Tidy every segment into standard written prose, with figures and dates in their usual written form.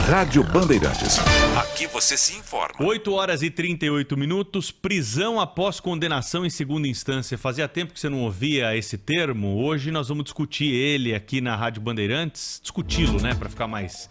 Rádio Bandeirantes. Aqui você se informa. 8h38, prisão após condenação em segunda instância. Fazia tempo que você não ouvia esse termo. Hoje nós vamos discutir ele aqui na Rádio Bandeirantes. Discuti-lo, né, para ficar mais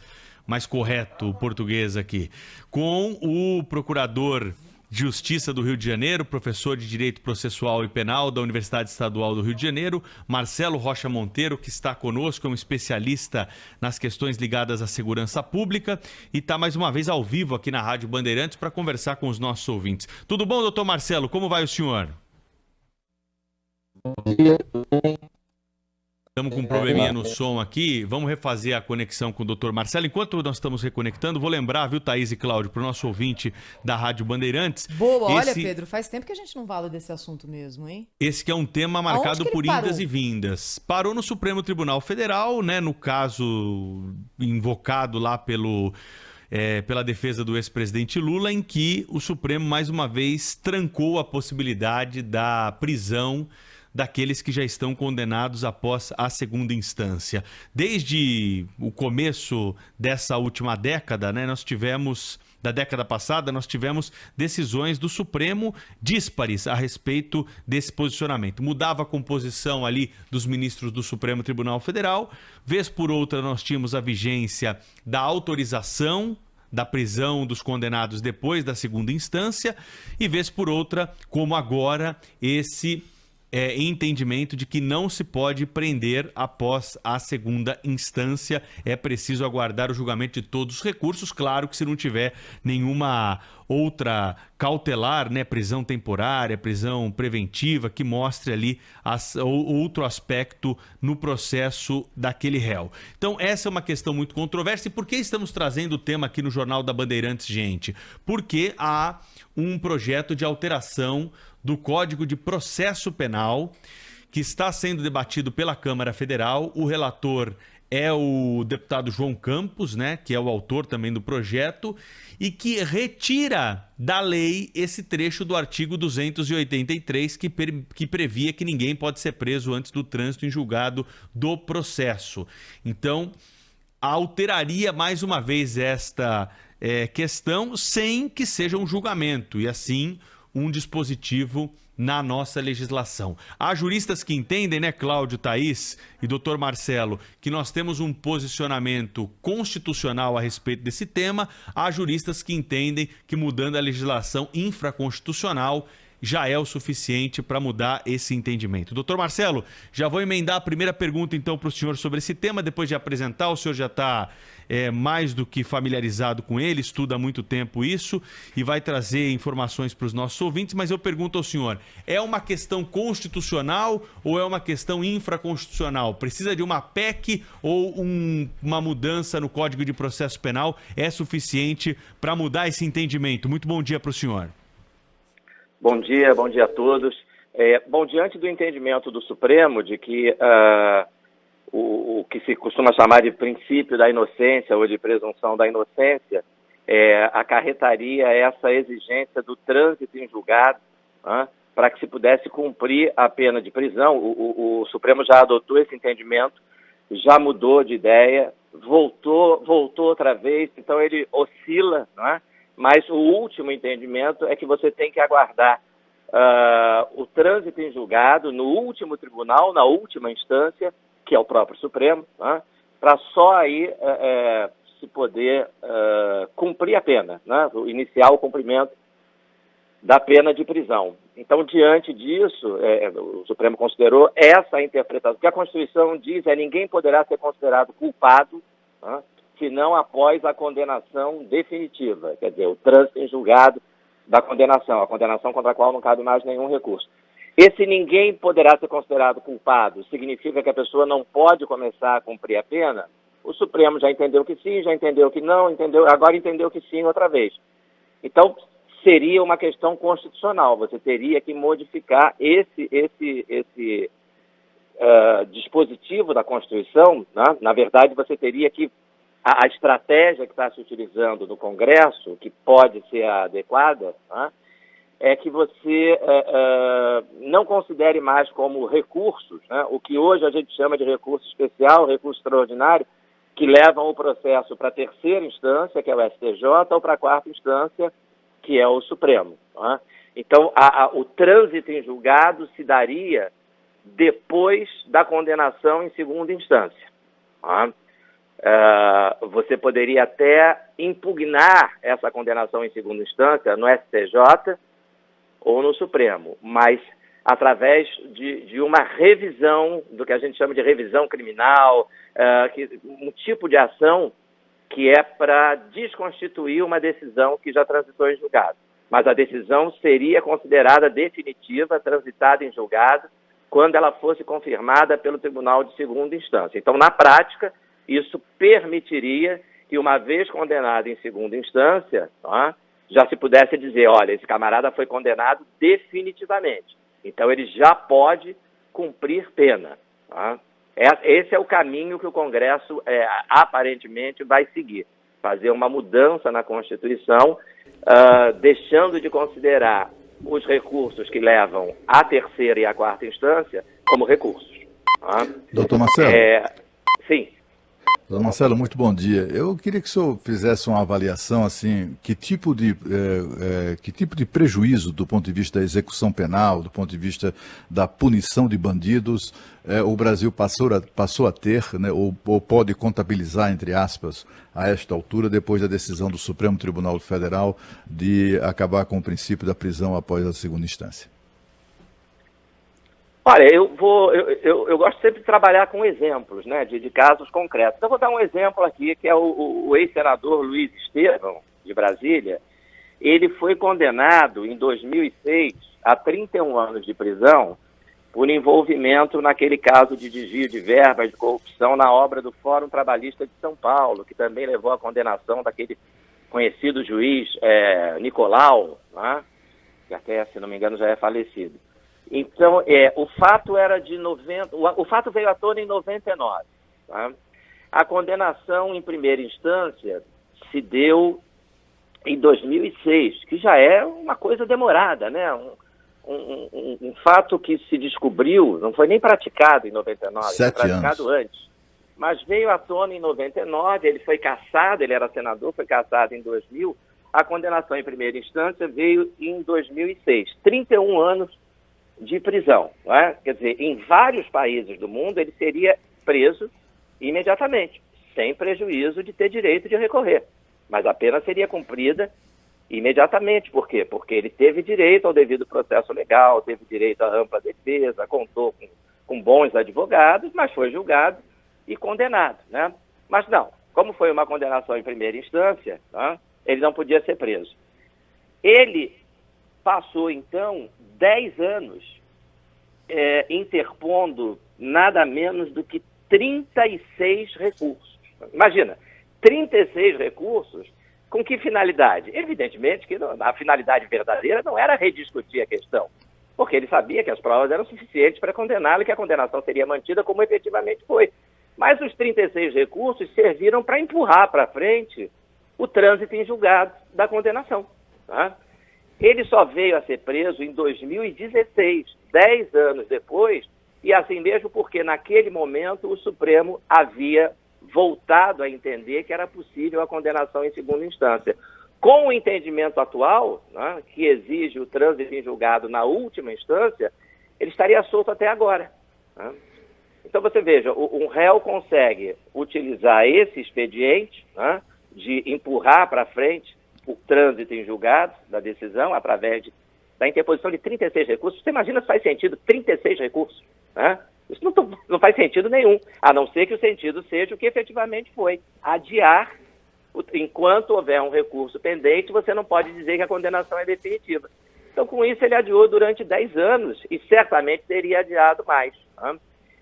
correto o português aqui. Com o procurador de Justiça do Rio de Janeiro, professor de Direito Processual e Penal da Universidade Estadual do Rio de Janeiro, Marcelo Rocha Monteiro, que está conosco, é um especialista nas questões ligadas à segurança pública e está mais uma vez ao vivo aqui na Rádio Bandeirantes para conversar com os nossos ouvintes. Tudo bom, doutor Marcelo? Como vai o senhor? Bom dia, tudo bem? Estamos com um probleminha no som aqui, vamos refazer a conexão com o doutor Marcelo. Enquanto nós estamos reconectando, vou lembrar, viu, Thaís e Cláudio, para o nosso ouvinte da Rádio Bandeirantes. Boa, olha, Pedro, faz tempo que a gente não fala desse assunto mesmo, hein? Esse que é um tema marcado por indas e vindas. Parou no Supremo Tribunal Federal, né, no caso invocado lá pela defesa do ex-presidente Lula, em que o Supremo, mais uma vez, trancou a possibilidade da prisão daqueles que já estão condenados após a segunda instância. Desde o começo dessa última década, né, da década passada, nós tivemos decisões do Supremo díspares a respeito desse posicionamento. Mudava a composição ali dos ministros do Supremo Tribunal Federal, vez por outra nós tínhamos a vigência da autorização da prisão dos condenados depois da segunda instância e vez por outra, como agora, esse entendimento de que não se pode prender após a segunda instância, é preciso aguardar o julgamento de todos os recursos, claro que se não tiver nenhuma outra cautelar, né, prisão temporária, prisão preventiva, que mostre ali outro aspecto no processo daquele réu. Então essa é uma questão muito controversa. E por que estamos trazendo o tema aqui no Jornal da Bandeirantes, gente? Porque há um projeto de alteração do Código de Processo Penal que está sendo debatido pela Câmara Federal. O relator é o deputado João Campos, né, que é o autor também do projeto, e que retira da lei esse trecho do artigo 283 que previa que ninguém pode ser preso antes do trânsito em julgado do processo. Então, alteraria mais uma vez esta questão sem que seja um julgamento, e assim um dispositivo na nossa legislação. Há juristas que entendem, né, Cláudio, Thaís e doutor Marcelo, que nós temos um posicionamento constitucional a respeito desse tema. Há juristas que entendem que mudando a legislação infraconstitucional já é o suficiente para mudar esse entendimento. Doutor Marcelo, já vou emendar a primeira pergunta então para o senhor sobre esse tema, depois de apresentar. O senhor já está mais do que familiarizado com ele, estuda há muito tempo isso e vai trazer informações para os nossos ouvintes, mas eu pergunto ao senhor, é uma questão constitucional ou é uma questão infraconstitucional? Precisa de uma PEC ou uma mudança no Código de Processo Penal é suficiente para mudar esse entendimento? Muito bom dia para o senhor. Bom dia a todos. Diante do entendimento do Supremo de que o que se costuma chamar de princípio da inocência ou de presunção da inocência acarretaria essa exigência do trânsito em julgado para que se pudesse cumprir a pena de prisão. O Supremo já adotou esse entendimento, já mudou de ideia, voltou outra vez, então ele oscila, não é? Mas o último entendimento é que você tem que aguardar o trânsito em julgado no último tribunal, na última instância, que é o próprio Supremo, para só aí se poder cumprir a pena, né? Iniciar o cumprimento da pena de prisão. Então, diante disso, o Supremo considerou essa interpretação. O que a Constituição diz ninguém poderá ser considerado culpado, senão após a condenação definitiva, quer dizer, o trânsito em julgado da condenação, a condenação contra a qual não cabe mais nenhum recurso. Esse ninguém poderá ser considerado culpado significa que a pessoa não pode começar a cumprir a pena? O Supremo já entendeu que sim, já entendeu que não, agora entendeu que sim outra vez. Então, seria uma questão constitucional, você teria que modificar esse dispositivo da Constituição, né? Na verdade, você teria que a estratégia que está se utilizando no Congresso, que pode ser adequada, né, é que você não considere mais como recursos, né, o que hoje a gente chama de recurso especial, recurso extraordinário, que levam o processo para a terceira instância, que é o STJ, ou para a quarta instância, que é o Supremo. Né? Então, o trânsito em julgado se daria depois da condenação em segunda instância. Né? Você poderia até impugnar essa condenação em segunda instância no STJ ou no Supremo, mas através de uma revisão, do que a gente chama de revisão criminal, um tipo de ação que é para desconstituir uma decisão que já transitou em julgado. Mas a decisão seria considerada definitiva, transitada em julgado, quando ela fosse confirmada pelo Tribunal de Segunda Instância. Então, na prática, isso permitiria que, uma vez condenado em segunda instância, já se pudesse dizer, olha, esse camarada foi condenado definitivamente. Então, ele já pode cumprir pena. Tá? Esse é o caminho que o Congresso, aparentemente, vai seguir. Fazer uma mudança na Constituição, deixando de considerar os recursos que levam à terceira e à quarta instância como recursos. Tá? Doutor Marcelo? Sim. Doutor Marcelo, muito bom dia. Eu queria que o senhor fizesse uma avaliação, assim, que tipo de prejuízo do ponto de vista da execução penal, do ponto de vista da punição de bandidos, o Brasil passou a ter, né, ou pode contabilizar, entre aspas, a esta altura, depois da decisão do Supremo Tribunal Federal de acabar com o princípio da prisão após a segunda instância. Olha, eu gosto sempre de trabalhar com exemplos, né, de casos concretos. Eu vou dar um exemplo aqui, que é o ex-senador Luiz Estevão, de Brasília. Ele foi condenado em 2006 a 31 anos de prisão por envolvimento naquele caso de desvio de verbas de corrupção na obra do Fórum Trabalhista de São Paulo, que também levou à condenação daquele conhecido juiz Nicolau, né, que até, se não me engano, já é falecido. Então, o fato era de 90, o fato veio à tona em 99. Tá? A condenação em primeira instância se deu em 2006, que já é uma coisa demorada, né? Um fato que se descobriu, não foi nem praticado em 99, foi praticado antes. Mas veio à tona em 99, ele foi cassado, ele era senador, foi cassado em 2000. A condenação em primeira instância veio em 2006, 31 anos de prisão. Né? Quer dizer, em vários países do mundo ele seria preso imediatamente, sem prejuízo de ter direito de recorrer. Mas a pena seria cumprida imediatamente. Por quê? Porque ele teve direito ao devido processo legal, teve direito à ampla defesa, contou com bons advogados, mas foi julgado e condenado. Né? Mas não, como foi uma condenação em primeira instância, né, ele não podia ser preso. Ele passou, então, 10 anos interpondo nada menos do que 36 recursos. Imagina, 36 recursos, com que finalidade? Evidentemente que a finalidade verdadeira não era rediscutir a questão, porque ele sabia que as provas eram suficientes para condená-lo e que a condenação seria mantida como efetivamente foi. Mas os 36 recursos serviram para empurrar para frente o trânsito em julgado da condenação. Tá? Ele só veio a ser preso em 2016, 10 anos depois, e assim mesmo porque naquele momento o Supremo havia voltado a entender que era possível a condenação em segunda instância. Com o entendimento atual, né, que exige o trânsito em julgado na última instância, ele estaria solto até agora. Né? Então você veja, um réu consegue utilizar esse expediente, né, de empurrar para frente o trânsito em julgado da decisão através da interposição de 36 recursos. Você imagina se faz sentido 36 recursos? Né? Isso não faz sentido nenhum, a não ser que o sentido seja o que efetivamente foi: adiar. Enquanto houver um recurso pendente, você não pode dizer que a condenação é definitiva. Então, com isso, ele adiou durante 10 anos e certamente teria adiado mais. Né?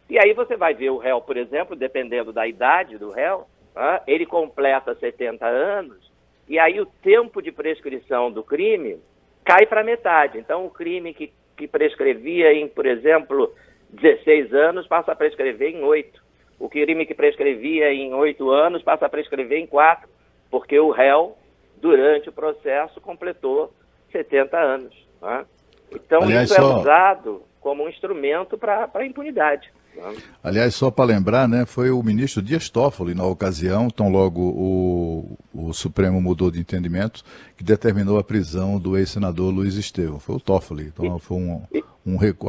E aí você vai ver o réu, por exemplo, dependendo da idade do réu, né, ele completa 70 anos e aí o tempo de prescrição do crime cai para metade. Então, o crime que prescrevia em, por exemplo, 16 anos passa a prescrever em 8. O crime que prescrevia em 8 anos passa a prescrever em 4, porque o réu, durante o processo, completou 70 anos. Né? Então, aliás, isso é usado como um instrumento para a impunidade. Né? Aliás, só para lembrar, né, foi o ministro Dias Toffoli, na ocasião, tão logo o Supremo mudou de entendimento, que determinou a prisão do ex-senador Luiz Estevão. Foi o Toffoli. Então, foi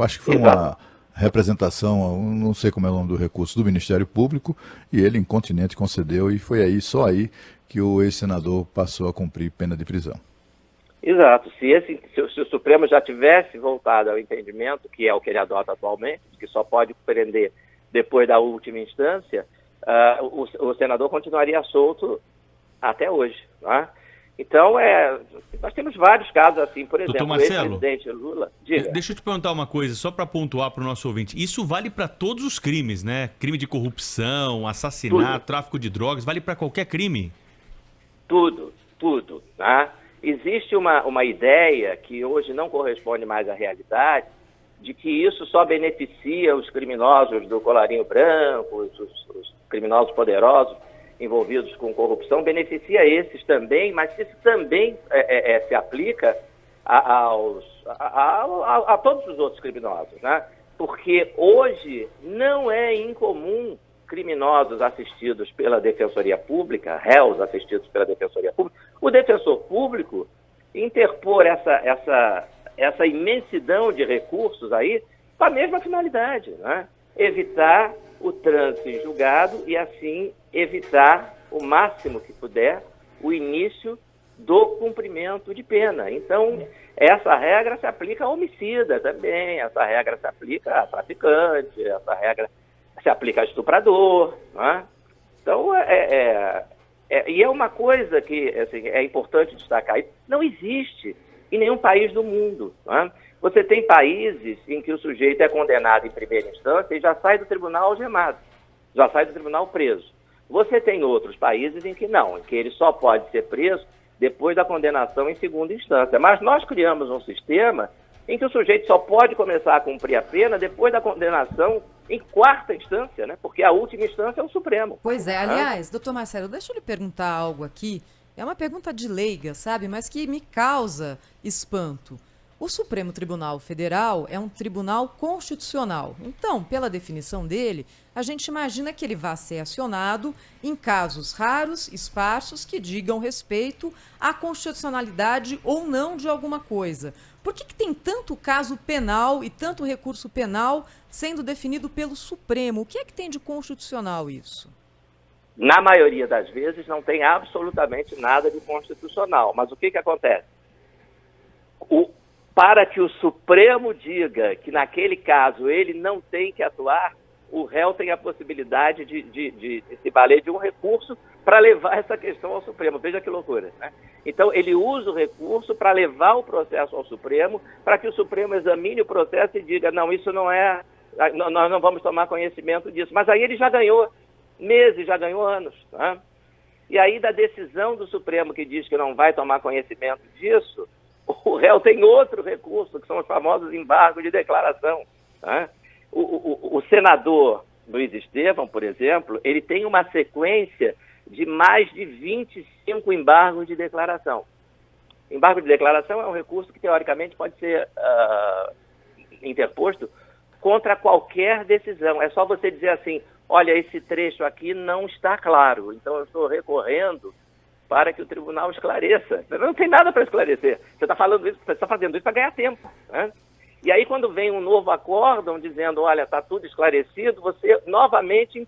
acho que foi uma representação, não sei como é o nome do recurso, do Ministério Público, e ele, incontinente, concedeu, e foi aí, só aí, que o ex-senador passou a cumprir pena de prisão. Exato. Se o Supremo já tivesse voltado ao entendimento, que é o que ele adota atualmente, que só pode prender depois da última instância, o senador continuaria solto até hoje. Né? Então, nós temos vários casos assim, por exemplo, o ex-presidente Lula... Diga. Deixa eu te perguntar uma coisa, só para pontuar para o nosso ouvinte. Isso vale para todos os crimes, né? Crime de corrupção, assassinato, tráfico de drogas, vale para qualquer crime? Tudo. Tá? Existe uma ideia que hoje não corresponde mais à realidade, de que isso só beneficia os criminosos do colarinho branco, os criminosos poderosos envolvidos com corrupção, beneficia esses também, mas isso também se aplica a todos os outros criminosos, né? Porque hoje não é incomum criminosos assistidos pela Defensoria Pública, réus assistidos pela Defensoria Pública, o defensor público interpor essa imensidão de recursos aí com a mesma finalidade, né? Evitar o trânsito em julgado e, assim, evitar o máximo que puder o início do cumprimento de pena. Então, essa regra se aplica a homicida também, essa regra se aplica a traficante, essa regra se aplica a estuprador, né? Então, e é uma coisa que assim, é importante destacar, não existe em nenhum país do mundo, né? Você tem países em que o sujeito é condenado em primeira instância e já sai do tribunal algemado, já sai do tribunal preso. Você tem outros países em que não, em que ele só pode ser preso depois da condenação em segunda instância. Mas nós criamos um sistema em que o sujeito só pode começar a cumprir a pena depois da condenação em quarta instância, né? Porque a última instância é o Supremo. Pois é, aliás, doutor Marcelo, deixa eu lhe perguntar algo aqui. É uma pergunta de leiga, sabe? Mas que me causa espanto. O Supremo Tribunal Federal é um tribunal constitucional. Então, pela definição dele, a gente imagina que ele vá ser acionado em casos raros, esparsos, que digam respeito à constitucionalidade ou não de alguma coisa. Por que tem tanto caso penal e tanto recurso penal sendo definido pelo Supremo? O que é que tem de constitucional isso? Na maioria das vezes não tem absolutamente nada de constitucional. Mas o que acontece? Para que o Supremo diga que naquele caso ele não tem que atuar, o réu tem a possibilidade de se valer de um recurso para levar essa questão ao Supremo. Veja que loucura, né? Então, ele usa o recurso para levar o processo ao Supremo, para que o Supremo examine o processo e diga, não, isso não é, nós não vamos tomar conhecimento disso. Mas aí ele já ganhou meses, já ganhou anos, tá? E aí, da decisão do Supremo que diz que não vai tomar conhecimento disso, o réu tem outro recurso, que são os famosos embargos de declaração, tá? O senador Luiz Estevão, por exemplo, ele tem uma sequência de mais de 25 embargos de declaração. Embargo de declaração é um recurso que, teoricamente, pode ser interposto contra qualquer decisão. É só você dizer assim, olha, esse trecho aqui não está claro, então eu estou recorrendo para que o tribunal esclareça. Não tem nada para esclarecer. Você está falando isso, você está fazendo isso para ganhar tempo, né? E aí, quando vem um novo acórdão dizendo, olha, está tudo esclarecido, você novamente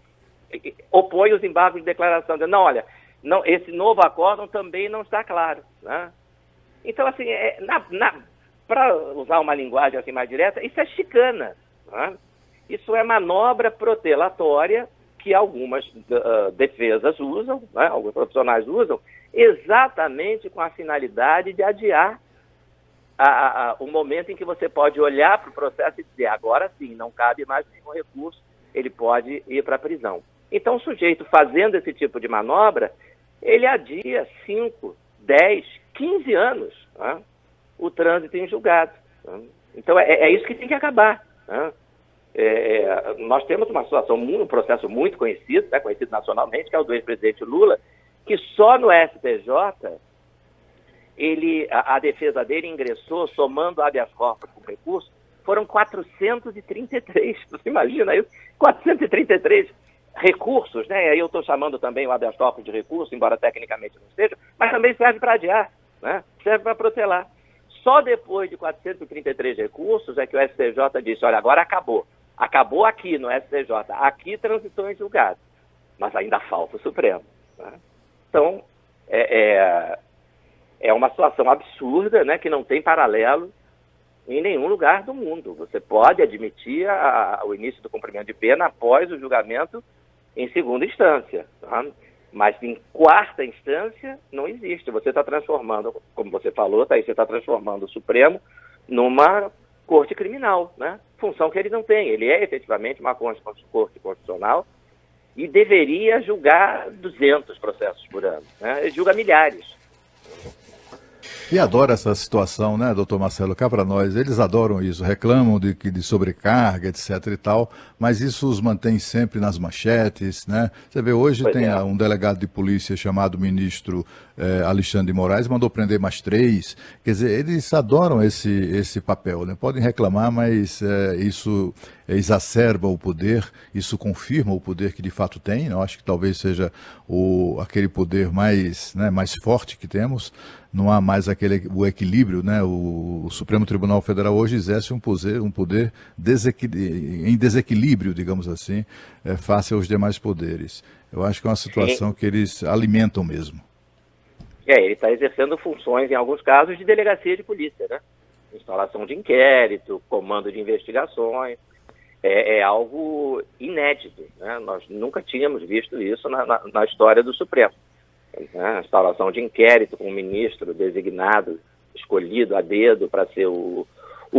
opõe os embargos de declaração, dizendo, não, olha, não, esse novo acórdão também não está claro, né? Então, assim, para usar uma linguagem assim mais direta, isso é chicana, né? Isso é manobra protelatória que algumas defesas usam, né, alguns profissionais usam, exatamente com a finalidade de adiar o momento em que você pode olhar para o processo e dizer, agora sim, não cabe mais nenhum recurso, ele pode ir para a prisão. Então, o sujeito fazendo esse tipo de manobra, ele adia 5, 10, 15 anos, né, o trânsito em julgado, né? Então, é isso que tem que acabar, né? Nós temos uma situação, um processo muito conhecido, né, conhecido nacionalmente, que é o do ex-presidente Lula, que só no STJ, a defesa dele ingressou, somando habeas corpus com recurso, foram 433. Você imagina isso? 433 recursos, né? E aí eu estou chamando também o habeas corpus de recurso, embora tecnicamente não seja, mas também serve para adiar, né? Serve para protelar. Só depois de 433 recursos é que o STJ disse, olha, agora acabou. Acabou aqui no STJ, aqui transitou em julgado, mas ainda falta o Supremo, né? Então, é uma situação absurda, né, que não tem paralelo em nenhum lugar do mundo. Você pode admitir o início do cumprimento de pena após o julgamento em segunda instância, tá? Mas em quarta instância não existe. Você está transformando, como você falou, tá aí, você está transformando o Supremo numa corte criminal, né? Função que ele não tem. Ele é efetivamente uma corte constitucional e deveria julgar 200 processos por ano, né? Ele julga milhares. E adora essa situação, né, doutor Marcelo? Cá para nós, eles adoram isso, reclamam de sobrecarga, etc e tal, mas isso os mantém sempre nas manchetes, né? Você vê, hoje um delegado de polícia chamado ministro Alexandre de Moraes, mandou prender mais 3, quer dizer, eles adoram esse papel, né? Podem reclamar, mas isso exacerba o poder, isso confirma o poder que de fato tem, eu acho que talvez seja aquele poder mais forte que temos. Não há mais o equilíbrio, né? O Supremo Tribunal Federal hoje exerce um poder em desequilíbrio, digamos assim, face aos demais poderes. Eu acho que é uma situação que eles alimentam mesmo. Ele está exercendo funções, em alguns casos, de delegacia de polícia, né? Instalação de inquérito, comando de investigações. É algo inédito, né? Nós nunca tínhamos visto isso na história do Supremo. A instalação de inquérito com um ministro designado, escolhido a dedo para ser o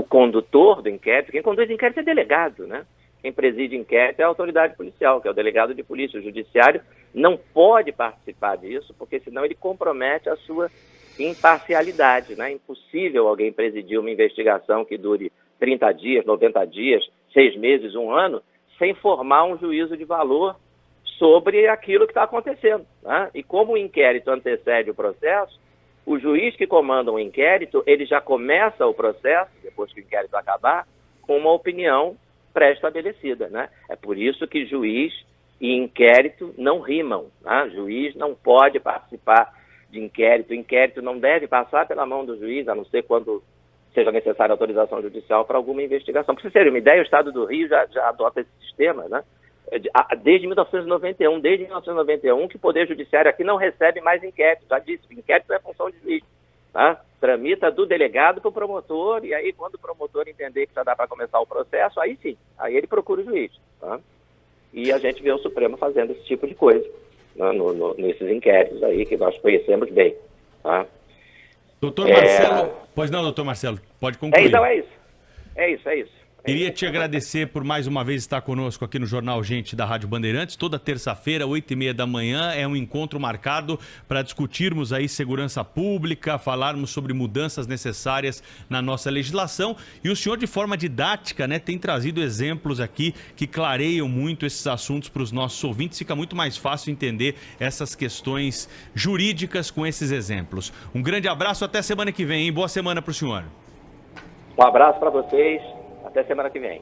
condutor do inquérito. Quem conduz o inquérito é delegado, né? Quem preside inquérito é a autoridade policial, que é o delegado de polícia. O judiciário não pode participar disso, porque senão ele compromete a sua imparcialidade, né? É impossível alguém presidir uma investigação que dure 30 dias, 90 dias, 6 meses, 1 ano, sem formar um juízo de valor sobre aquilo que está acontecendo, né? E como o inquérito antecede o processo, o juiz que comanda o inquérito, ele já começa o processo, depois que o inquérito acabar, com uma opinião pré-estabelecida, né? É por isso que juiz e inquérito não rimam, né? Juiz não pode participar de inquérito, o inquérito não deve passar pela mão do juiz, a não ser quando seja necessária autorização judicial para alguma investigação. Para vocês terem uma ideia, o Estado do Rio já adota esse sistema, né? Desde 1991, que o Poder Judiciário aqui não recebe mais inquérito. Já disse, inquérito é função de juiz, tá? Tramita do delegado para o promotor, e aí quando o promotor entender que já dá para começar o processo, aí sim, aí ele procura o juiz, tá? E a gente vê o Supremo fazendo esse tipo de coisa, né? Nesses inquéritos aí que nós conhecemos bem, tá? Doutor Marcelo, pois não, doutor Marcelo, pode concluir. Então é isso. Queria te agradecer por mais uma vez estar conosco aqui no Jornal Gente da Rádio Bandeirantes. Toda terça-feira, 8h30 da manhã, é um encontro marcado para discutirmos aí segurança pública, falarmos sobre mudanças necessárias na nossa legislação. E o senhor, de forma didática, né, tem trazido exemplos aqui que clareiam muito esses assuntos para os nossos ouvintes. Fica muito mais fácil entender essas questões jurídicas com esses exemplos. Um grande abraço, até semana que vem, hein? Boa semana para o senhor. Um abraço para vocês. Até semana que vem.